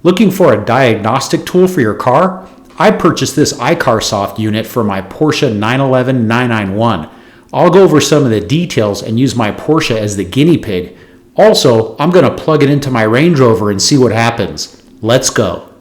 Looking for a diagnostic tool for your car? I purchased this ICARSOFT unit for my Porsche 911 991. I'll go over some of the details and use my Porsche as the guinea pig. Also, I'm going to plug it into my Range Rover and see what happens. Let's go.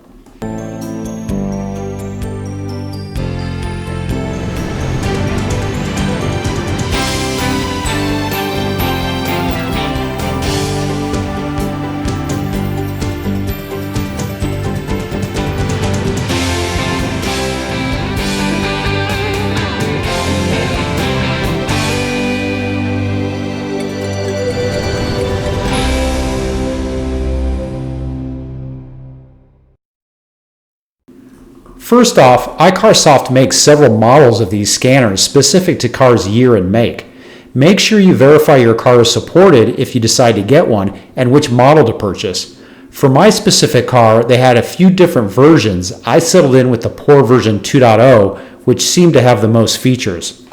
First off, ICARSOFT makes several models of these scanners specific to cars' year and make. Make sure you verify your car is supported if you decide to get one and which model to purchase. For my specific car, they had a few different versions. I settled in with the Porsche version 2.0, which seemed to have the most features.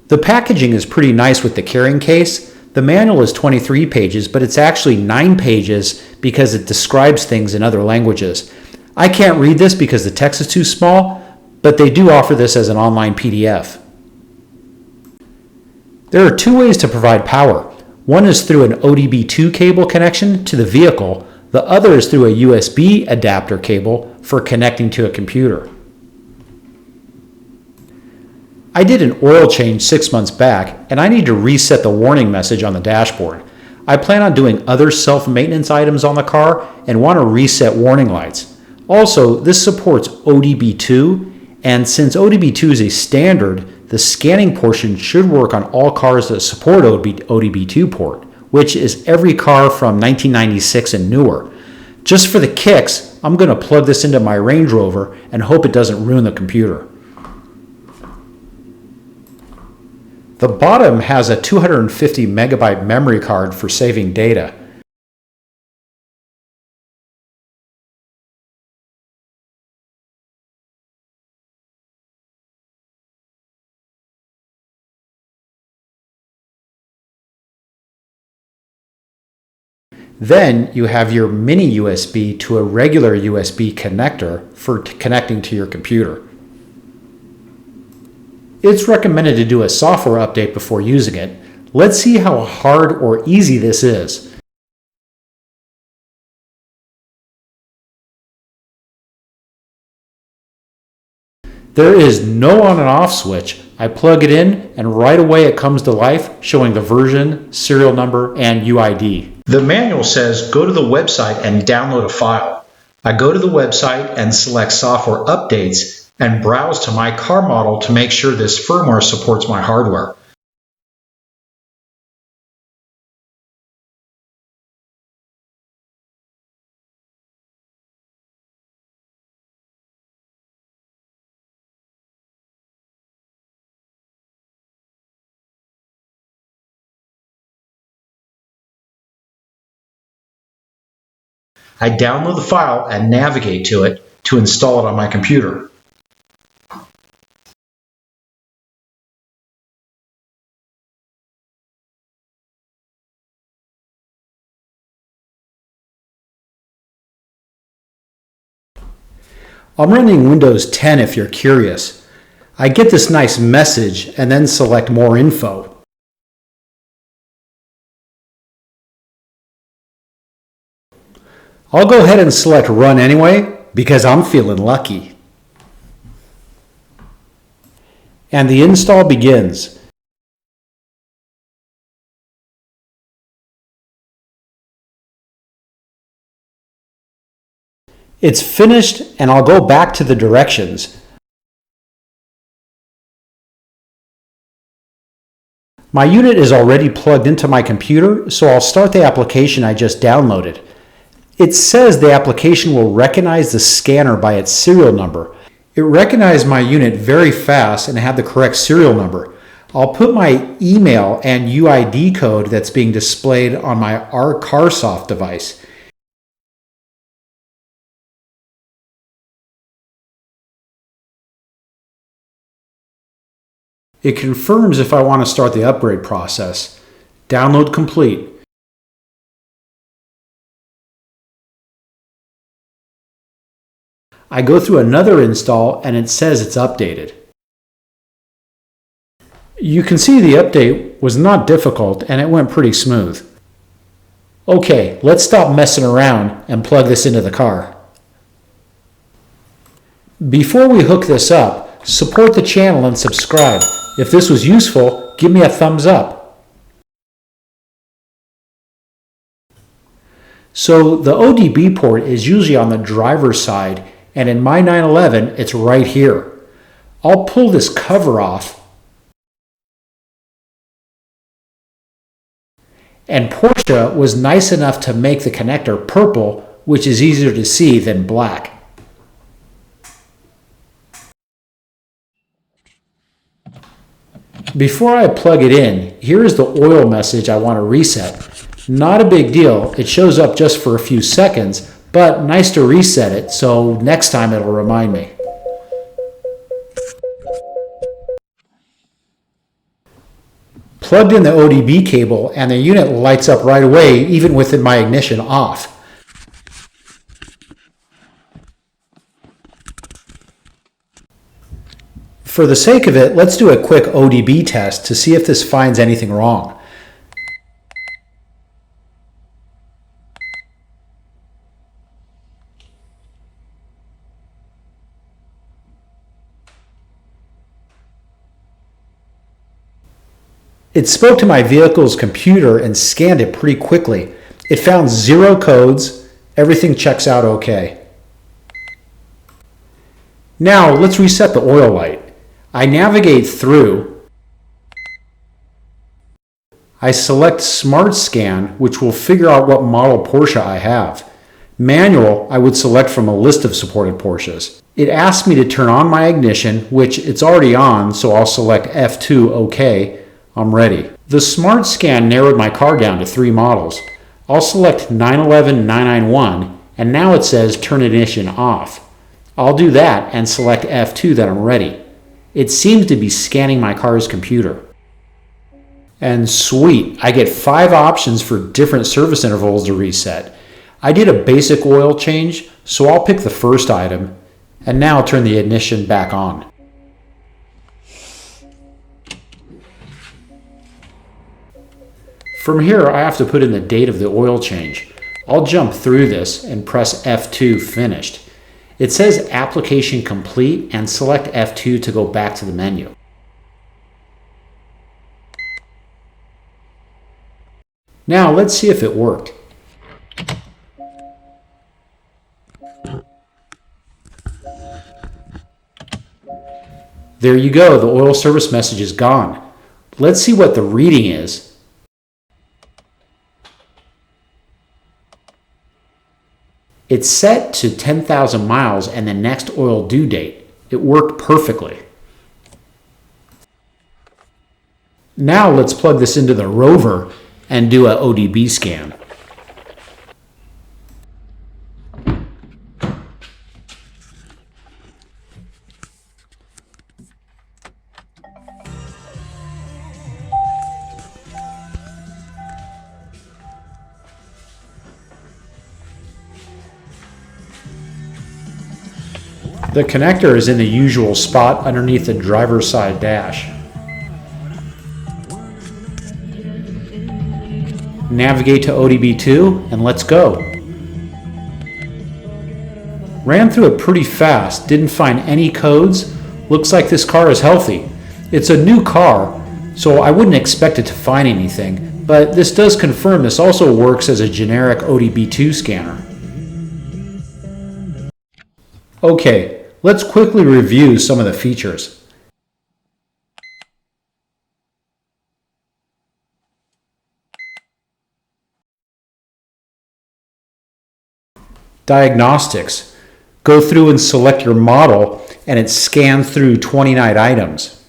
The packaging is pretty nice with the carrying case. The manual is 23 pages, but it's actually 9 pages because it describes things in other languages. I can't read this because the text is too small, but they do offer this as an online PDF. There are 2 ways to provide power. One is through an ODB2 cable connection to the vehicle. The other is through a USB adapter cable for connecting to a computer. I did an oil change 6 months back, and I need to reset the warning message on the dashboard. I plan on doing other self-maintenance items on the car and want to reset warning lights. Also, this supports ODB2, and since ODB2 is a standard, the scanning portion should work on all cars that support ODB2 port, which is every car from 1996 and newer. Just for the kicks, I'm going to plug this into my Range Rover and hope it doesn't ruin the computer. The bottom has a 250 megabyte memory card for saving data. Then you have your mini USB to a regular USB connector for connecting to your computer. It's recommended to do a software update before using it. Let's see how hard or easy this is. There is no on and off switch. I plug it in and right away it comes to life, showing the version, serial number, and UID. The manual says go to the website and download a file. I go to the website and select software updates and browse to my car model to make sure this firmware supports my hardware. I download the file and navigate to it to install it on my computer. I'm running Windows 10 if you're curious. I get this nice message and then select More Info. I'll go ahead and select Run anyway because I'm feeling lucky. And the install begins. It's finished and I'll go back to the directions. My unit is already plugged into my computer, so I'll start the application I just downloaded. It says the application will recognize the scanner by its serial number. It recognized my unit very fast and had the correct serial number. I'll put my email and UID code that's being displayed on my ICARSOFT device. It confirms if I want to start the upgrade process. Download complete. I go through another install and it says it's updated. You can see the update was not difficult and it went pretty smooth. Okay, let's stop messing around and plug this into the car. Before we hook this up, support the channel and subscribe. If this was useful, give me a thumbs up. So the ODB port is usually on the driver's side, and in my 911 it's right here. I'll pull this cover off, and Porsche was nice enough to make the connector purple, which is easier to see than black. Before I plug it in, here is the oil message I want to reset. Not a big deal, it shows up just for a few seconds, but nice to reset it so next time it'll remind me. Plugged in the ODB cable and the unit lights up right away even with my ignition off. For the sake of it, let's do a quick ODB test to see if this finds anything wrong. It spoke to my vehicle's computer and scanned it pretty quickly. It found 0 codes, everything checks out okay. Now let's reset the oil light. I navigate through. I select Smart Scan, which will figure out what model Porsche I have. Manual, I would select from a list of supported Porsches. It asks me to turn on my ignition, which it's already on, so I'll select F2 OK. I'm ready. The Smart Scan narrowed my car down to 3 models. I'll select 911 991, and now it says turn ignition off. I'll do that and select F2 that I'm ready. It seems to be scanning my car's computer. And sweet, I get 5 options for different service intervals to reset. I did a basic oil change, so I'll pick the first item, and now turn the ignition back on. From here, I have to put in the date of the oil change. I'll jump through this and press F2 finished. It says application complete and select F2 to go back to the menu. Now let's see if it worked. There you go, the oil service message is gone. Let's see what the reading is. It's set to 10,000 miles and the next oil due date. It worked perfectly. Now let's plug this into the rover and do a ODB scan. The connector is in the usual spot underneath the driver's side dash. Navigate to ODB2 and let's go. Ran through it pretty fast, didn't find any codes. Looks like this car is healthy. It's a new car, so I wouldn't expect it to find anything, but this does confirm this also works as a generic ODB2 scanner. Okay, let's quickly review some of the features. Diagnostics. Go through and select your model, and it scans through 29 items.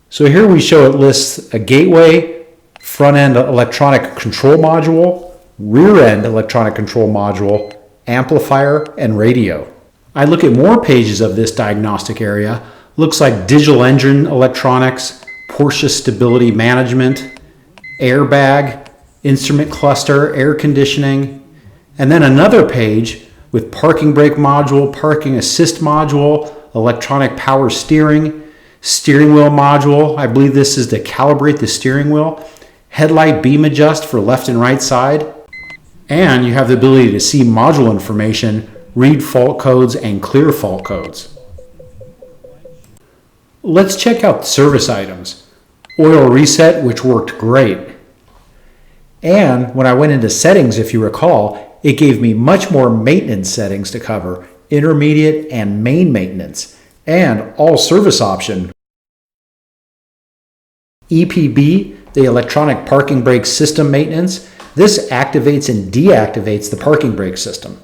So here we show it lists a gateway, front-end electronic control module, rear-end electronic control module, amplifier, and radio. I look at more pages of this diagnostic area. Looks like digital engine electronics, Porsche stability management, airbag, instrument cluster, air conditioning, And then another page with parking brake module, parking assist module, electronic power steering, steering wheel module. I believe this is to calibrate the steering wheel. Headlight beam adjust for left and right side. And you have the ability to see module information, read fault codes, and clear fault codes. Let's check out service items. Oil reset, which worked great. And when I went into settings, if you recall, it gave me much more maintenance settings to cover, intermediate and main maintenance, and all service option. EPB, the electronic parking brake system maintenance, this activates and deactivates the parking brake system.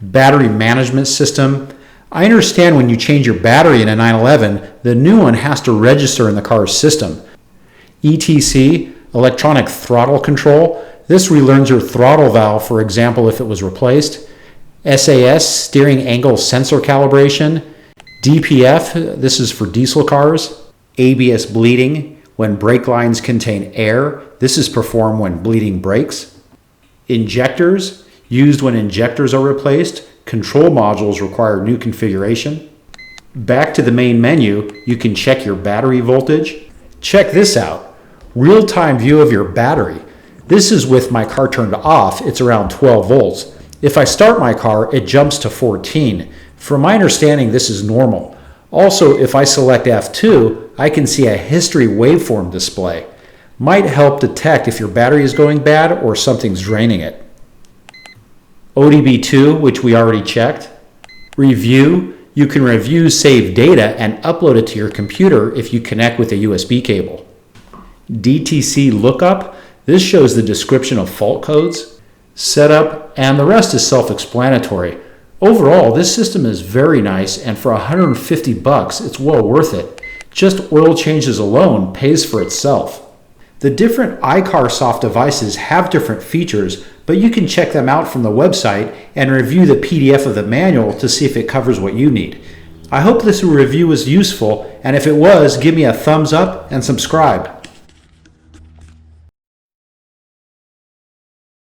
Battery management system. I understand when you change your battery in a 911, the new one has to register in the car's system. ETC, electronic throttle control. This relearns your throttle valve, for example, if it was replaced. SAS, steering angle sensor calibration. DPF, this is for diesel cars. ABS bleeding, when brake lines contain air. This is performed when bleeding brakes. Injectors, used when injectors are replaced. Control modules require new configuration. Back to the main menu, you can check your battery voltage. Check this out, real-time view of your battery. This is with my car turned off, it's around 12 volts. If I start my car, it jumps to 14. From my understanding, this is normal. Also, if I select F2, I can see a history waveform display. Might help detect if your battery is going bad or something's draining it. ODB2, which we already checked. Review, you can review saved data and upload it to your computer if you connect with a USB cable. DTC lookup, this shows the description of fault codes, setup, and the rest is self-explanatory. Overall, this system is very nice, and for $150, it's well worth it. Just oil changes alone pays for itself. The different ICARSOFT devices have different features, but you can check them out from the website and review the PDF of the manual to see if it covers what you need. I hope this review was useful, and if it was, give me a thumbs up and subscribe.